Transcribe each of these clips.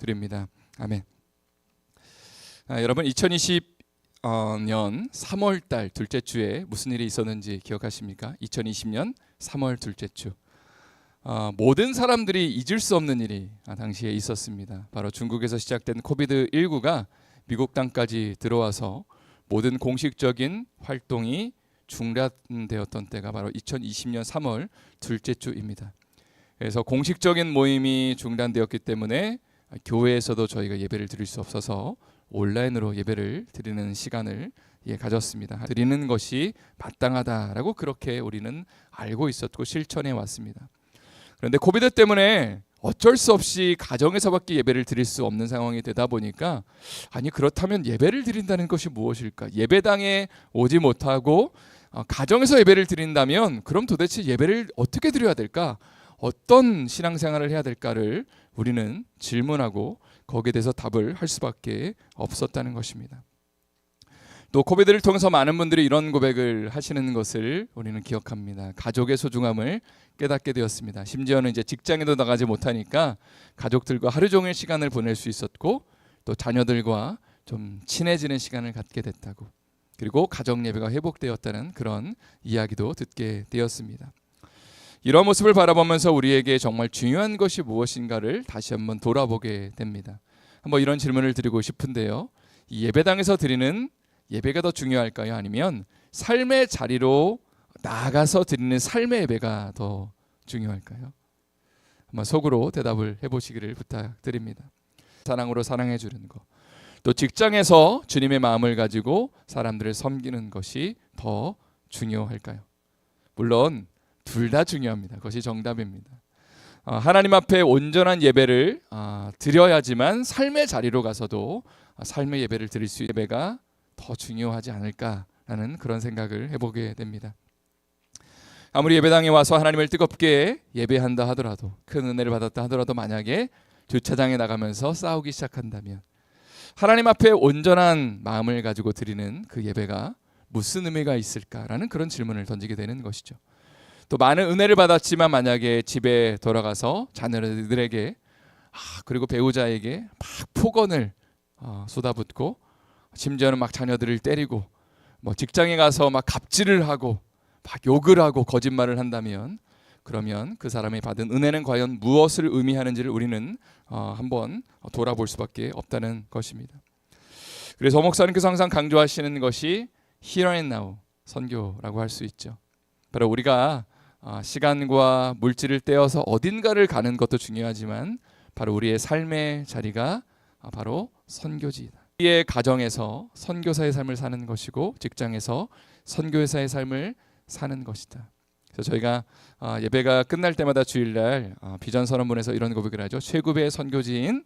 드립니다. 아멘. 여러분 2020년 3월 달 둘째 주에 무슨 일이 있었는지 기억하십니까? 2020년 3월 둘째 주. 모든 사람들이 잊을 수 없는 일이 당시에 있었습니다. 바로 중국에서 시작된 코비드19가 미국 땅까지 들어와서 모든 공식적인 활동이 중단되었던 때가 바로 2020년 3월 둘째 주입니다. 그래서 공식적인 모임이 중단되었기 때문에 교회에서도 저희가 예배를 드릴 수 없어서 온라인으로 예배를 드리는 시간을 가졌습니다. 드리는 것이 마땅하다라고 그렇게 우리는 알고 있었고 실천해 왔습니다. 그런데 코비드 때문에 어쩔 수 없이 가정에서밖에 예배를 드릴 수 없는 상황이 되다 보니까 아니 그렇다면 예배를 드린다는 것이 무엇일까? 예배당에 오지 못하고 가정에서 예배를 드린다면 그럼 도대체 예배를 어떻게 드려야 될까? 어떤 신앙생활을 해야 될까를 우리는 질문하고 거기에 대해서 답을 할 수밖에 없었다는 것입니다. 또 코비드를 통해서 많은 분들이 이런 고백을 하시는 것을 우리는 기억합니다. 가족의 소중함을 깨닫게 되었습니다. 심지어는 이제 직장에도 나가지 못하니까 가족들과 하루 종일 시간을 보낼 수 있었고 또 자녀들과 좀 친해지는 시간을 갖게 됐다고, 그리고 가정 예배가 회복되었다는 그런 이야기도 듣게 되었습니다. 이런 모습을 바라보면서 우리에게 정말 중요한 것이 무엇인가를 다시 한번 돌아보게 됩니다. 한번 이런 질문을 드리고 싶은데요. 이 예배당에서 드리는 예배가 더 중요할까요? 아니면 삶의 자리로 나아가서 드리는 삶의 예배가 더 중요할까요? 한번 속으로 대답을 해보시기를 부탁드립니다. 사랑으로 사랑해 주는 것, 또 직장에서 주님의 마음을 가지고 사람들을 섬기는 것이 더 중요할까요? 물론 둘 다 중요합니다. 그것이 정답입니다. 하나님 앞에 온전한 예배를 드려야지만 삶의 자리로 가서도 삶의 예배를 드릴 수 있는 예배가 더 중요하지 않을까라는 그런 생각을 해보게 됩니다. 아무리 예배당에 와서 하나님을 뜨겁게 예배한다 하더라도, 큰 은혜를 받았다 하더라도 만약에 주차장에 나가면서 싸우기 시작한다면 하나님 앞에 온전한 마음을 가지고 드리는 그 예배가 무슨 의미가 있을까라는 그런 질문을 던지게 되는 것이죠. 또 많은 은혜를 받았지만 만약에 집에 돌아가서 자녀들에게 그리고 배우자에게 막 폭언을 쏟아붓고 심지어는 막 자녀들을 때리고 직장에 가서 막 갑질을 하고 막 욕을 하고 거짓말을 한다면 그러면 그 사람이 받은 은혜는 과연 무엇을 의미하는지를 우리는 한번 돌아볼 수밖에 없다는 것입니다. 그래서 목사님께서 항상 강조하시는 것이 Here and Now 선교라고 할 수 있죠. 바로 우리가 시간과 물질을 떼어서 어딘가를 가는 것도 중요하지만 바로 우리의 삶의 자리가 바로 선교지이다. 우리의 가정에서 선교사의 삶을 사는 것이고 직장에서 선교사의 삶을 사는 것이다. 그래서 저희가 예배가 끝날 때마다 주일날 비전 선언문에서 이런 고백을 하죠. 최고의 선교지인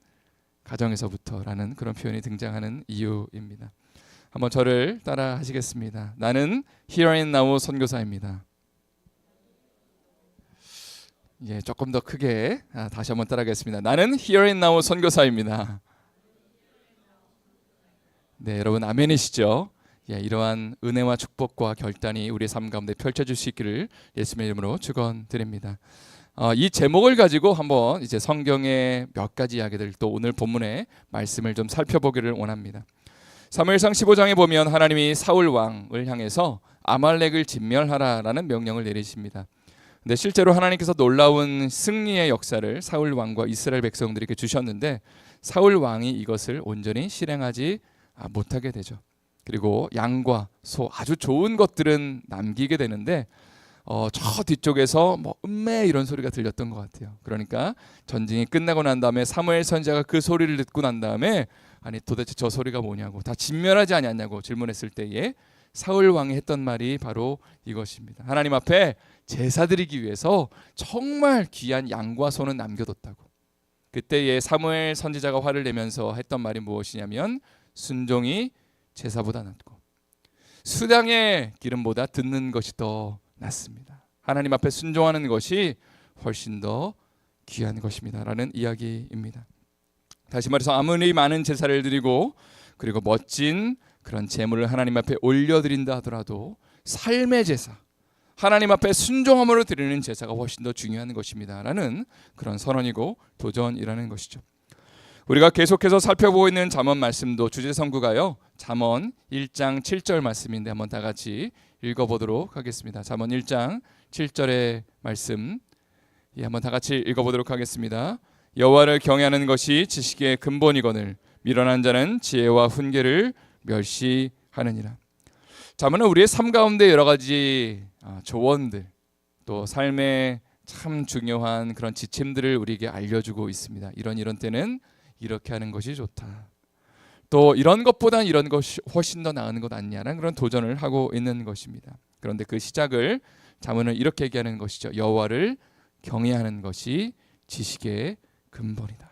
가정에서부터라는 그런 표현이 등장하는 이유입니다. 한번 저를 따라 하시겠습니다. 나는 Here and Now 선교사입니다. 조금 더 크게 다시 한번 따라하겠습니다. 나는 Here and Now 선교사입니다. 네, 여러분 아멘이시죠? 이러한 은혜와 축복과 결단이 우리의 삶 가운데 펼쳐질 수 있기를 예수님의 이름으로 축원드립니다. 이 제목을 가지고 한번 이제 성경의 몇 가지 이야기들, 또 오늘 본문의 말씀을 좀 살펴보기를 원합니다. 사무엘상 15장에 보면 하나님이 사울 왕을 향해서 아말렉을 진멸하라라는 명령을 내리십니다. 근데 실제로 하나님께서 놀라운 승리의 역사를 사울 왕과 이스라엘 백성들에게 주셨는데 사울 왕이 이것을 온전히 실행하지 못하게 되죠. 그리고 양과 소, 아주 좋은 것들은 남기게 되는데 저 뒤쪽에서 음메 이런 소리가 들렸던 것 같아요. 그러니까 전쟁이 끝나고 난 다음에 사무엘 선지자가 그 소리를 듣고 난 다음에 아니 도대체 저 소리가 뭐냐고, 다 진멸하지 않았냐고 질문했을 때에 사울 왕이 했던 말이 바로 이것입니다. 하나님 앞에 제사 드리기 위해서 정말 귀한 양과 소는 남겨뒀다고. 그때에 사무엘 선지자가 화를 내면서 했던 말이 무엇이냐면 순종이 제사보다 낫고 수량의 기름보다 듣는 것이 더 낫습니다. 하나님 앞에 순종하는 것이 훨씬 더 귀한 것입니다 라는 이야기입니다. 다시 말해서 아무리 많은 제사를 드리고 그리고 멋진 그런 제물을 하나님 앞에 올려드린다 하더라도 삶의 제사, 하나님 앞에 순종함으로 드리는 제사가 훨씬 더 중요한 것입니다 라는 그런 선언이고 도전이라는 것이죠. 우리가 계속해서 살펴보고 있는 잠언 말씀도 주제 성구가요. 잠언 1장 7절 말씀인데 한번 다 같이 읽어보도록 하겠습니다. 잠언 1장 7절의 말씀 한번 다 같이 읽어보도록 하겠습니다. 여호와를 경외하는 것이 지식의 근본이거늘 미련한 자는 지혜와 훈계를 멸시하느니라. 잠언은 우리의 삶 가운데 여러 가지 조언들 또 삶의 참 중요한 그런 지침들을 우리에게 알려주고 있습니다. 이런 때는 이렇게 하는 것이 좋다. 또 이런 것보단 이런 것이 훨씬 더 나은 것 아니냐는 그런 도전을 하고 있는 것입니다. 그런데 그 시작을 잠언은 이렇게 얘기하는 것이죠. 여호와를 경외하는 것이 지식의 근본이다.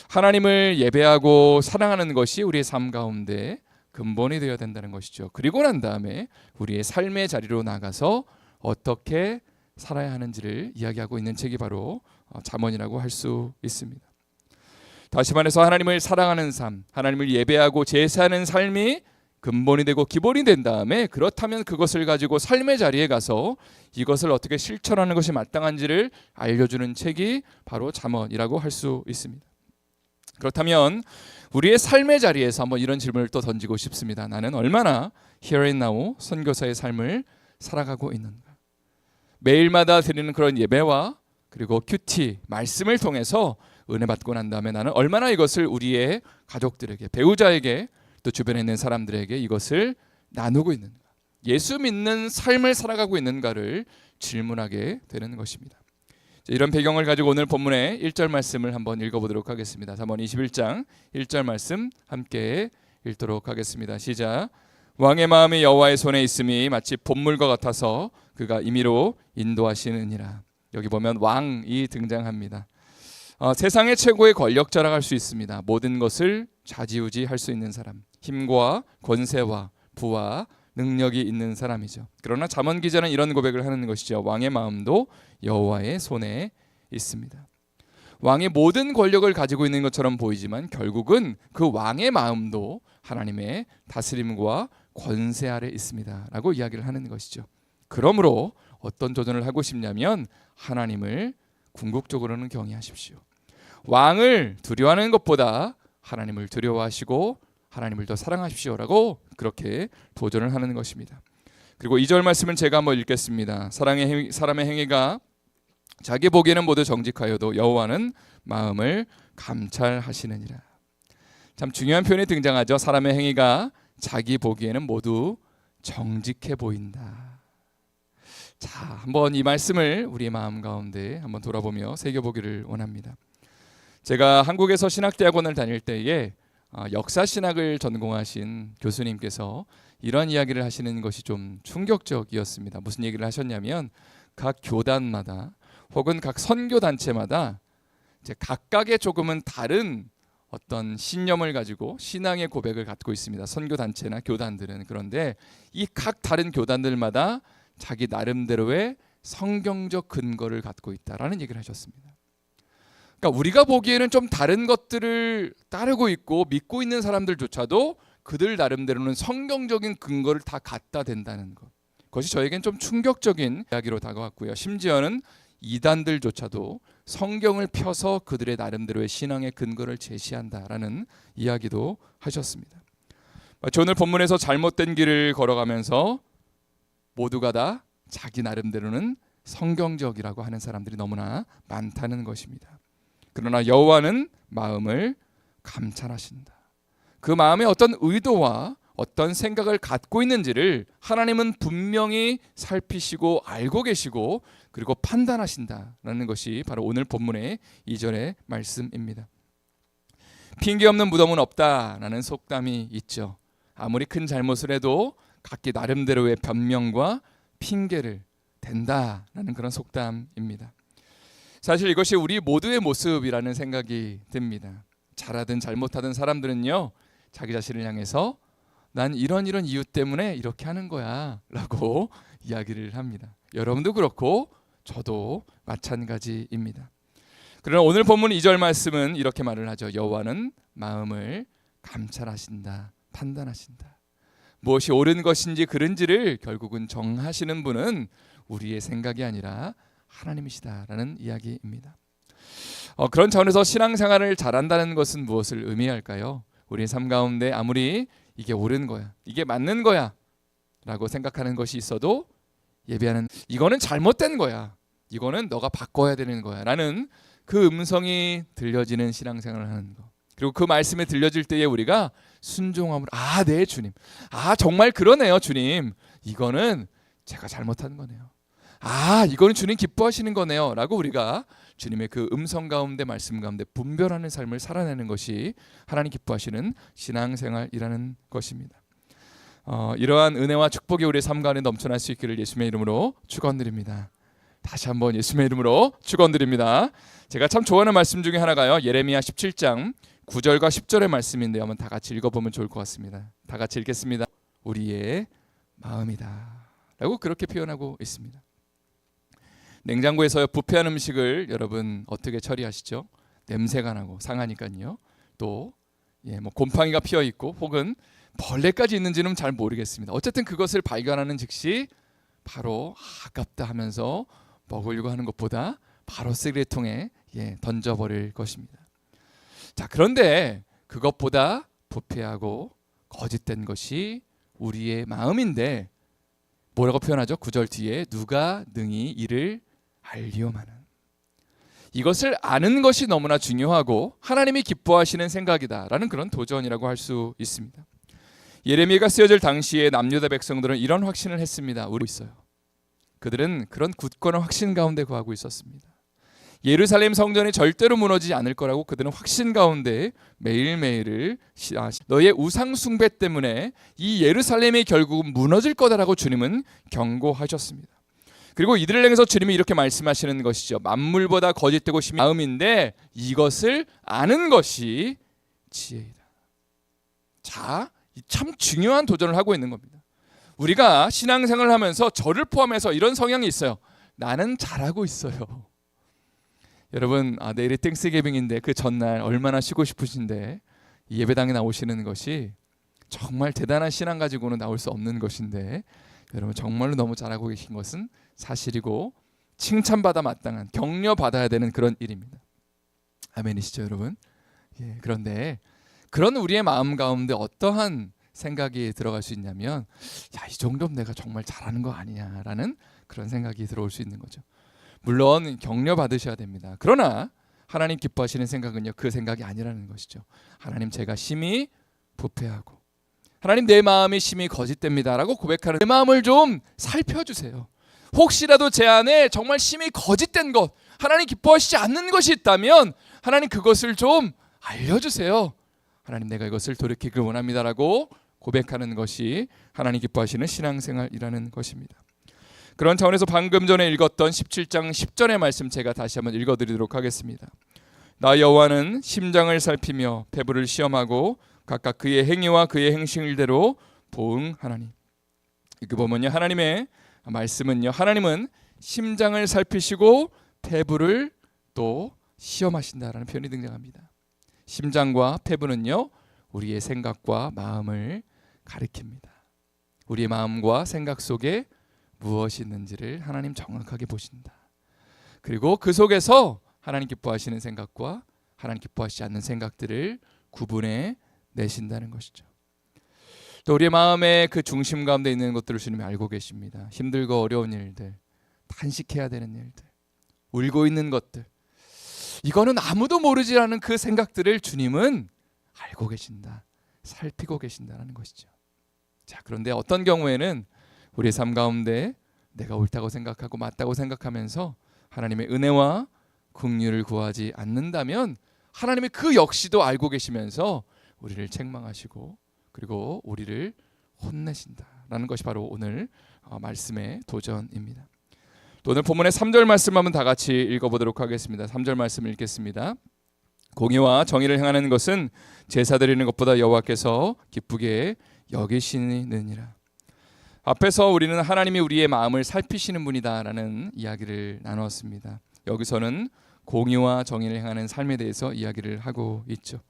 하나님을 예배하고 사랑하는 것이 우리의 삶 가운데 근본이 되어야 된다는 것이죠. 그리고 난 다음에 우리의 삶의 자리로 나가서 어떻게 살아야 하는지를 이야기하고 있는 책이 바로 잠언이라고 할 수 있습니다. 다시 말해서 하나님을 사랑하는 삶, 하나님을 예배하고 제사하는 삶이 근본이 되고 기본이 된 다음에 그렇다면 그것을 가지고 삶의 자리에 가서 이것을 어떻게 실천하는 것이 마땅한지를 알려주는 책이 바로 잠언이라고 할 수 있습니다. 그렇다면 우리의 삶의 자리에서 한번 이런 질문을 또 던지고 싶습니다. 나는 얼마나 here and now 선교사의 삶을 살아가고 있는가? 매일마다 드리는 그런 예배와 그리고 큐티 말씀을 통해서 은혜 받고 난 다음에 나는 얼마나 이것을 우리의 가족들에게, 배우자에게, 또 주변에 있는 사람들에게 이것을 나누고 있는가, 예수 믿는 삶을 살아가고 있는가를 질문하게 되는 것입니다. 이런 배경을 가지고 오늘 본문의 1절 말씀을 한번 읽어보도록 하겠습니다. 잠언 21장 1절 말씀 함께 읽도록 하겠습니다. 시작. 왕의 마음이 여호와의 손에 있음이 마치 봇물과 같아서 그가 임의로 인도하시느니라. 여기 보면 왕이 등장합니다. 세상의 최고의 권력자라고 할 수 있습니다. 모든 것을 좌지우지할 수 있는 사람, 힘과 권세와 부와 능력이 있는 사람이죠. 그러나 잠언 기자는 이런 고백을 하는 것이죠. 왕의 마음도 여호와의 손에 있습니다. 왕이 모든 권력을 가지고 있는 것처럼 보이지만 결국은 그 왕의 마음도 하나님의 다스림과 권세 아래 있습니다 라고 이야기를 하는 것이죠. 그러므로 어떤 도전을 하고 싶냐면 하나님을 궁극적으로는 경외하십시오. 왕을 두려워하는 것보다 하나님을 두려워하시고 하나님을 더 사랑하십시오라고 그렇게 도전을 하는 것입니다. 그리고 2절 말씀은 제가 한번 읽겠습니다. 사람의 행위가 자기 보기에는 모두 정직하여도 여호와는 마음을 감찰하시느니라. 참 중요한 표현이 등장하죠. 사람의 행위가 자기 보기에는 모두 정직해 보인다. 자, 한번 이 말씀을 우리의 마음 가운데 한번 돌아보며 새겨보기를 원합니다. 제가 한국에서 신학대학원을 다닐 때에 역사신학을 전공하신 교수님께서 이런 이야기를 하시는 것이 좀 충격적이었습니다. 무슨 얘기를 하셨냐면 각 교단마다 혹은 각 선교단체마다 이제 각각의 조금은 다른 어떤 신념을 가지고 신앙의 고백을 갖고 있습니다. 선교단체나 교단들은. 그런데 이 각 다른 교단들마다 자기 나름대로의 성경적 근거를 갖고 있다라는 얘기를 하셨습니다. 그러니까 우리가 보기에는 좀 다른 것들을 따르고 있고 믿고 있는 사람들조차도 그들 나름대로는 성경적인 근거를 다 갖다 댄다는 것. 그것이 저에겐 좀 충격적인 이야기로 다가왔고요. 심지어는 이단들조차도 성경을 펴서 그들의 나름대로의 신앙의 근거를 제시한다라는 이야기도 하셨습니다. 오늘 본문에서 잘못된 길을 걸어가면서 모두가 다 자기 나름대로는 성경적이라고 하는 사람들이 너무나 많다는 것입니다. 그러나 여호와는 마음을 감찰하신다. 그 마음에 어떤 의도와 어떤 생각을 갖고 있는지를 하나님은 분명히 살피시고 알고 계시고 그리고 판단하신다라는 것이 바로 오늘 본문의 2절의 말씀입니다. 핑계 없는 무덤은 없다라는 속담이 있죠. 아무리 큰 잘못을 해도 각기 나름대로의 변명과 핑계를 댄다라는 그런 속담입니다. 사실 이것이 우리 모두의 모습이라는 생각이 듭니다. 잘하든 잘못하든 사람들은요, 자기 자신을 향해서 난 이런 이유 때문에 이렇게 하는 거야 라고 이야기를 합니다. 여러분도 그렇고 저도 마찬가지입니다. 그러나 오늘 본문 2절 말씀은 이렇게 말을 하죠. 여호와는 마음을 감찰하신다, 판단하신다. 무엇이 옳은 것인지 그른지를 결국은 정하시는 분은 우리의 생각이 아니라 하나님이시다라는 이야기입니다. 그런 차원에서 신앙생활을 잘한다는 것은 무엇을 의미할까요? 우리 삶 가운데 아무리 이게 옳은 거야, 이게 맞는 거야 라고 생각하는 것이 있어도 예배하는, 이거는 잘못된 거야, 이거는 너가 바꿔야 되는 거야 라는 그 음성이 들려지는 신앙생활을 하는 거. 그리고 그 말씀이 들려질 때에 우리가 순종함으로, 아, 네 주님, 아, 정말 그러네요 주님, 이거는 제가 잘못한 거네요, 아, 이거는 주님 기뻐하시는 거네요 라고 우리가 주님의 그 음성 가운데, 말씀 가운데 분별하는 삶을 살아내는 것이 하나님 기뻐하시는 신앙생활이라는 것입니다. 이러한 은혜와 축복이 우리의 삶 가운데 넘쳐날 수 있기를 예수님의 이름으로 축원드립니다. 다시 한번 예수님의 이름으로 축원드립니다. 제가 참 좋아하는 말씀 중에 하나가요, 예레미야 17장 9절과 10절의 말씀인데요, 한번 다 같이 읽어보면 좋을 것 같습니다. 다 같이 읽겠습니다. 우리의 마음이다 라고 그렇게 표현하고 있습니다. 냉장고에서 부패한 음식을 여러분 어떻게 처리하시죠? 냄새가 나고 상하니까요. 또 곰팡이가 피어 있고 혹은 벌레까지 있는지는 잘 모르겠습니다. 어쨌든 그것을 발견하는 즉시 바로 아깝다 하면서 먹으려고 하는 것보다 바로 쓰레기통에 던져버릴 것입니다. 자, 그런데 그것보다 부패하고 거짓된 것이 우리의 마음인데 뭐라고 표현하죠? 9절 뒤에 누가 능히 이를 알리오마는, 이것을 아는 것이 너무나 중요하고 하나님이 기뻐하시는 생각이다라는 그런 도전이라고 할 수 있습니다. 예레미야가 쓰여질 당시에 남유다 백성들은 이런 확신을 했습니다. 우리 있어요. 그들은 그런 굳건한 확신 가운데 거하고 있었습니다. 예루살렘 성전이 절대로 무너지지 않을 거라고 그들은 확신 가운데 매일매일을 너의 우상 숭배 때문에 이 예루살렘이 결국은 무너질 거다라고 주님은 경고하셨습니다. 그리고 이들을 향해서 주님이 이렇게 말씀하시는 것이죠. 만물보다 거짓되고 심히 마음인데 이것을 아는 것이 지혜이다. 자, 참 중요한 도전을 하고 있는 겁니다. 우리가 신앙생활을 하면서 저를 포함해서 이런 성향이 있어요. 나는 잘하고 있어요. 여러분, 내일이 땡스기빙인데 그 전날 얼마나 쉬고 싶으신데 이 예배당에 나오시는 것이 정말 대단한 신앙 가지고는 나올 수 없는 것인데, 여러분 정말로 너무 잘하고 계신 것은 사실이고 칭찬받아 마땅한, 격려받아야 되는 그런 일입니다. 아멘이시죠 여러분? 그런데 그런 우리의 마음 가운데 어떠한 생각이 들어갈 수 있냐면, 야, 이 정도면 내가 정말 잘하는 거 아니냐라는 그런 생각이 들어올 수 있는 거죠. 물론 격려받으셔야 됩니다. 그러나 하나님 기뻐하시는 생각은요, 그 생각이 아니라는 것이죠. 하나님, 제가 심히 부패하고 하나님, 내 마음이 심히 거짓됩니다라고 고백하는 내 마음을 좀 살펴주세요. 혹시라도 제 안에 정말 심히 거짓된 것, 하나님 기뻐하시지 않는 것이 있다면 하나님 그것을 좀 알려주세요. 하나님, 내가 이것을 돌이키길 원합니다라고 고백하는 것이 하나님 기뻐하시는 신앙생활이라는 것입니다. 그런 차원에서 방금 전에 읽었던 17장 10절의 말씀 제가 다시 한번 읽어드리도록 하겠습니다. 나 여호와는 심장을 살피며 배부를 시험하고 각각 그의 행위와 그의 행실대로 보응하나니. 이렇게 보면요, 하나님의 말씀은요, 하나님은 심장을 살피시고 폐부를 또 시험하신다라는 표현이 등장합니다. 심장과 폐부는요, 우리의 생각과 마음을 가리킵니다. 우리의 마음과 생각 속에 무엇이 있는지를 하나님 정확하게 보신다. 그리고 그 속에서 하나님 기뻐하시는 생각과 하나님 기뻐하시지 않는 생각들을 구분해 내신다는 것이죠. 또 우리의 마음의 그 중심 가운데 있는 것들을 주님이 알고 계십니다. 힘들고 어려운 일들, 탄식해야 되는 일들, 울고 있는 것들, 이거는 아무도 모르지 않은 그 생각들을 주님은 알고 계신다, 살피고 계신다는 것이죠. 자, 그런데 어떤 경우에는 우리의 삶 가운데 내가 옳다고 생각하고 맞다고 생각하면서 하나님의 은혜와 긍휼을 구하지 않는다면 하나님이 그 역시도 알고 계시면서 우리를 책망하시고 그리고 우리를 혼내신다라는 것이 바로 오늘 말씀의 도전입니다. 또 오늘 본문의 3절 말씀 한번 다 같이 읽어보도록 하겠습니다. 3절 말씀 읽겠습니다. 공의와 정의를 행하는 것은 제사 드리는 것보다 여호와께서 기쁘게 여기시느니라. 앞에서 우리는 하나님이 우리의 마음을 살피시는 분이다라는 이야기를 나누었습니다. 여기서는 공의와 정의를 행하는 삶에 대해서 이야기를 하고 있죠.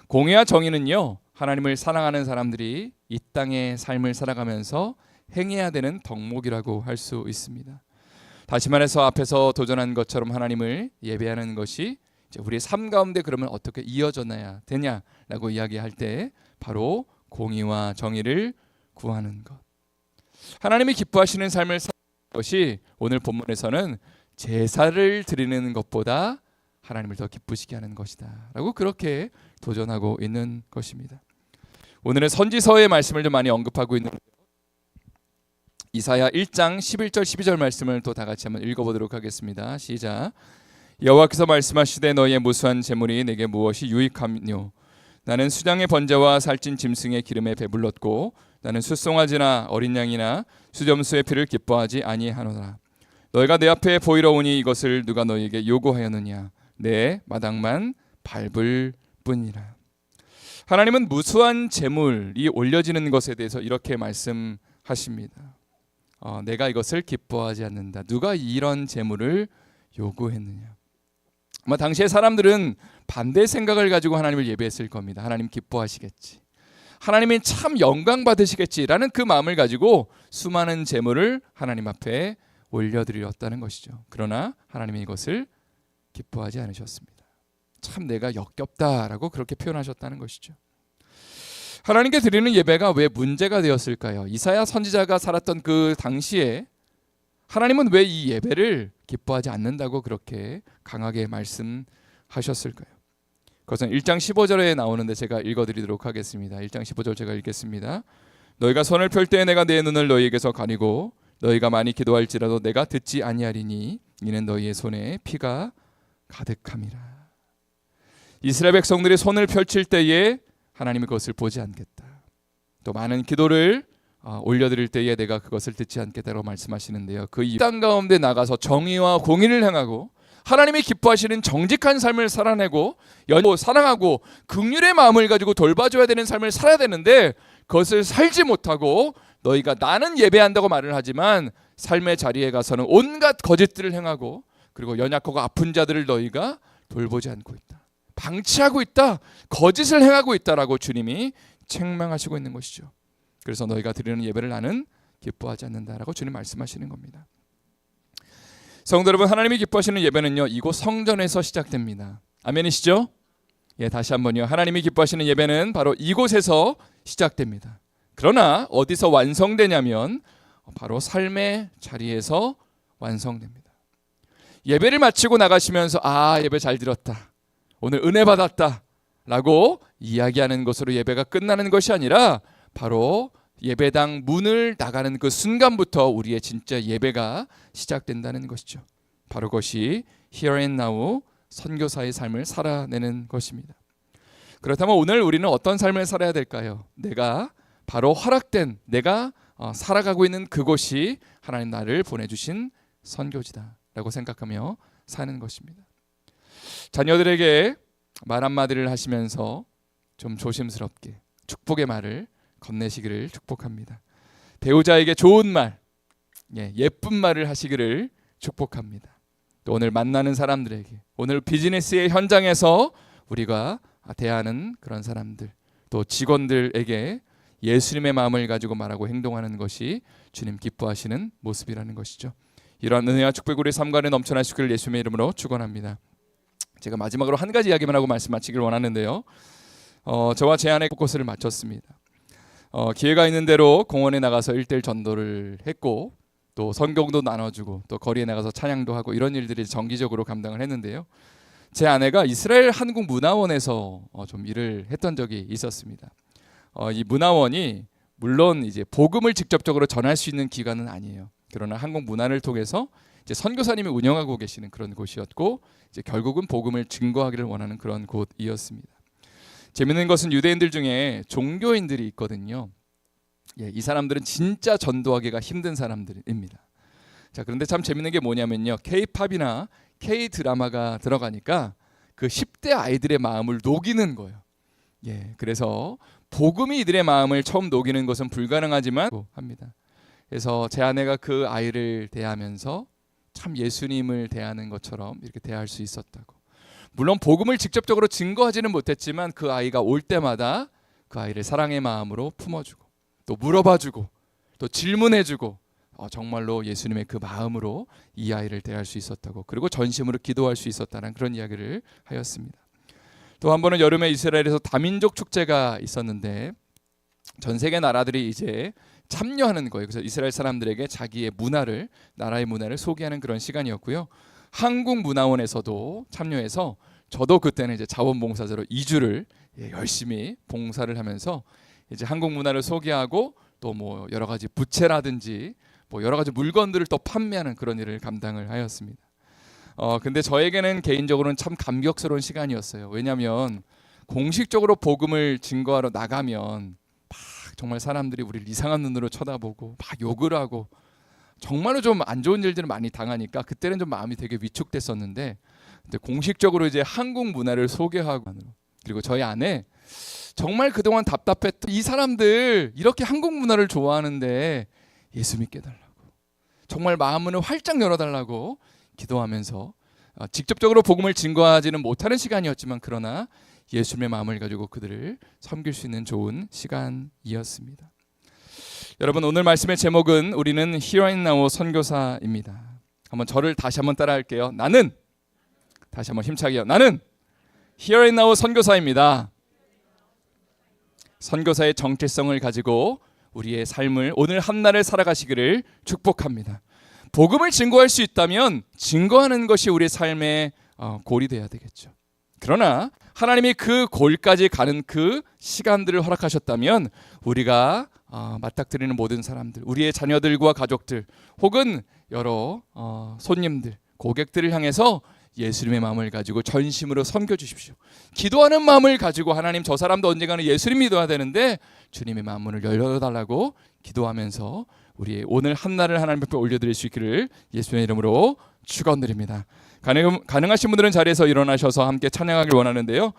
공의와 정의는요, 하나님을 사랑하는 사람들이 이 땅의 삶을 살아가면서 행해야 되는 덕목이라고 할 수 있습니다. 다시 말해서 앞에서 도전한 것처럼 하나님을 예배하는 것이 이제 우리의 삶 가운데 그러면 어떻게 이어져야 되냐라고 이야기할 때 바로 공의와 정의를 구하는 것. 하나님이 기뻐하시는 삶을 사는 것이 오늘 본문에서는 제사를 드리는 것보다 하나님을 더 기쁘시게 하는 것이다 라고 그렇게 도전하고 있는 것입니다. 오늘은 선지서의 말씀을 좀 많이 언급하고 있는 이사야 1장 11절 12절 말씀을 또 다 같이 한번 읽어보도록 하겠습니다. 시작. 여호와께서 말씀하시되 너희의 무수한 재물이 내게 무엇이 유익하뇨? 나는 수장의 번제와 살찐 짐승의 기름에 배불렀고 나는 숫송아지나 어린 양이나 수점수의 피를 기뻐하지 아니하노라. 너희가 내 앞에 보이러 오니 이것을 누가 너희에게 요구하였느냐? 내 마당만 밟을 뿐이라. 하나님은 무수한 재물이 올려지는 것에 대해서 이렇게 말씀하십니다. 내가 이것을 기뻐하지 않는다. 누가 이런 재물을 요구했느냐? 아마 당시의 사람들은 반대 생각을 가지고 하나님을 예배했을 겁니다. 하나님 기뻐하시겠지, 하나님이 참 영광 받으시겠지라는 그 마음을 가지고 수많은 재물을 하나님 앞에 올려드렸다는 것이죠. 그러나 하나님이 이것을 기뻐하지 않으셨습니다. 참 내가 역겹다라고 그렇게 표현하셨다는 것이죠. 하나님께 드리는 예배가 왜 문제가 되었을까요? 이사야 선지자가 살았던 그 당시에 하나님은 왜 이 예배를 기뻐하지 않는다고 그렇게 강하게 말씀하셨을까요? 그것은 1장 15절에 나오는데 제가 읽어드리도록 하겠습니다. 1장 15절 제가 읽겠습니다. 너희가 손을 펼 때 내가 내 눈을 너희에게서 가리고 너희가 많이 기도할지라도 내가 듣지 아니하리니 이는 너희의 손에 피가 가득함이라. 이스라엘 백성들이 손을 펼칠 때에 하나님이 그것을 보지 않겠다. 또 많은 기도를 올려드릴 때에 내가 그것을 듣지 않겠다고 말씀하시는데요. 그 땅 가운데 나가서 정의와 공의를 행하고 하나님이 기뻐하시는 정직한 삶을 살아내고 사랑하고 긍휼의 마음을 가지고 돌봐줘야 되는 삶을 살아야 되는데 그것을 살지 못하고 너희가 나는 예배한다고 말을 하지만 삶의 자리에 가서는 온갖 거짓들을 행하고 그리고 연약하고 아픈 자들을 너희가 돌보지 않고 있다, 방치하고 있다, 거짓을 행하고 있다라고 주님이 책망하시고 있는 것이죠. 그래서 너희가 드리는 예배를 나는 기뻐하지 않는다라고 주님 말씀하시는 겁니다. 성도 여러분, 하나님이 기뻐하시는 예배는요 이곳 성전에서 시작됩니다. 아멘이시죠? 예, 다시 한번요. 하나님이 기뻐하시는 예배는 바로 이곳에서 시작됩니다. 그러나 어디서 완성되냐면 바로 삶의 자리에서 완성됩니다. 예배를 마치고 나가시면서 예배 잘 드렸다, 오늘 은혜 받았다 라고 이야기하는 것으로 예배가 끝나는 것이 아니라 바로 예배당 문을 나가는 그 순간부터 우리의 진짜 예배가 시작된다는 것이죠. 바로 그것이 Here and Now 선교사의 삶을 살아내는 것입니다. 그렇다면 오늘 우리는 어떤 삶을 살아야 될까요? 내가 바로 허락된, 내가 살아가고 있는 그곳이 하나님 나를 보내주신 선교지다 라고 생각하며 사는 것입니다. 자녀들에게 말 한마디를 하시면서 좀 조심스럽게 축복의 말을 건네시기를 축복합니다. 배우자에게 좋은 말, 예쁜 말을 하시기를 축복합니다. 또 오늘 만나는 사람들에게, 오늘 비즈니스의 현장에서 우리가 대하는 그런 사람들, 또 직원들에게 예수님의 마음을 가지고 말하고 행동하는 것이 주님 기뻐하시는 모습이라는 것이죠. 이러한 은혜와 축복이 우리 삶 가운데 넘쳐나시기를 예수님의 이름으로 축원합니다. 제가 마지막으로 한 가지 이야기만 하고 말씀 마치기를 원하는데요. 저와 제 아내 곳곳을 마쳤습니다. 기회가 있는 대로 공원에 나가서 1:1 전도를 했고 또 성경도 나눠주고 또 거리에 나가서 찬양도 하고 이런 일들이 정기적으로 감당을 했는데요. 제 아내가 이스라엘 한국문화원에서 좀 일을 했던 적이 있었습니다. 이 문화원이 물론 이제 복음을 직접적으로 전할 수 있는 기관은 아니에요. 그러나 한국 문화를 통해서 이제 선교사님이 운영하고 계시는 그런 곳이었고 이제 결국은 복음을 증거하기를 원하는 그런 곳이었습니다. 재밌는 것은 유대인들 중에 종교인들이 있거든요. 이 사람들은 진짜 전도하기가 힘든 사람들입니다. 자, 그런데 참 재밌는 게 뭐냐면요. K-팝이나 K-드라마가 들어가니까 그 10대 아이들의 마음을 녹이는 거예요. 그래서 복음이 이들의 마음을 처음 녹이는 것은 불가능하지만 합니다. 그래서 제 아내가 그 아이를 대하면서 참 예수님을 대하는 것처럼 이렇게 대할 수 있었다고. 물론 복음을 직접적으로 증거하지는 못했지만 그 아이가 올 때마다 그 아이를 사랑의 마음으로 품어주고 또 물어봐주고 또 질문해주고 정말로 예수님의 그 마음으로 이 아이를 대할 수 있었다고, 그리고 전심으로 기도할 수 있었다는 그런 이야기를 하였습니다. 또 한 번은 여름에 이스라엘에서 다민족 축제가 있었는데 전 세계 나라들이 이제 참여하는 거예요. 그래서 이스라엘 사람들에게 자기의 문화를, 나라의 문화를 소개하는 그런 시간이었고요. 한국문화원에서도 참여해서 저도 그때는 이제 자원봉사자로 2주를 열심히 봉사를 하면서 이제 한국 문화를 소개하고 또 뭐 여러 가지 부채라든지 뭐 여러 가지 물건들을 또 판매하는 그런 일을 감당을 하였습니다. 근데 저에게는 개인적으로는 참 감격스러운 시간이었어요. 왜냐하면 공식적으로 복음을 증거하러 나가면 막 정말 사람들이 우리를 이상한 눈으로 쳐다보고 막 욕을 하고 정말로 좀 안 좋은 일들을 많이 당하니까 그때는 좀 마음이 되게 위축됐었는데, 근데 공식적으로 이제 한국 문화를 소개하고, 그리고 저희 안에 정말 그동안 답답했던 이 사람들 이렇게 한국 문화를 좋아하는데 예수 믿게 달라고, 정말 마음문을 활짝 열어달라고 기도하면서 직접적으로 복음을 증거하지는 못하는 시간이었지만 그러나 예수님의 마음을 가지고 그들을 섬길 수 있는 좋은 시간이었습니다. 여러분, 오늘 말씀의 제목은 우리는 Here and Now 선교사입니다. 한번 저를 다시 한번 따라할게요. 나는, 다시 한번 힘차게요. 나는 Here and Now 선교사입니다. 선교사의 정체성을 가지고 우리의 삶을, 오늘 한날을 살아가시기를 축복합니다. 복음을 증거할 수 있다면 증거하는 것이 우리의 삶의 골이 되어야 되겠죠. 그러나 하나님이 그 골까지 가는 그 시간들을 허락하셨다면 우리가 맞닥뜨리는 모든 사람들, 우리의 자녀들과 가족들, 혹은 여러 손님들, 고객들을 향해서 예수님의 마음을 가지고 전심으로 섬겨주십시오. 기도하는 마음을 가지고 하나님, 저 사람도 언젠가는 예수님 믿어야 되는데 주님의 마음문을 열어달라고 기도하면서 우리의 오늘 한날을 하나님 앞에 올려드릴 수 있기를 예수님의 이름으로 축원드립니다. 가능하신 분들은 자리에서 일어나셔서 함께 찬양하길 원하는데요.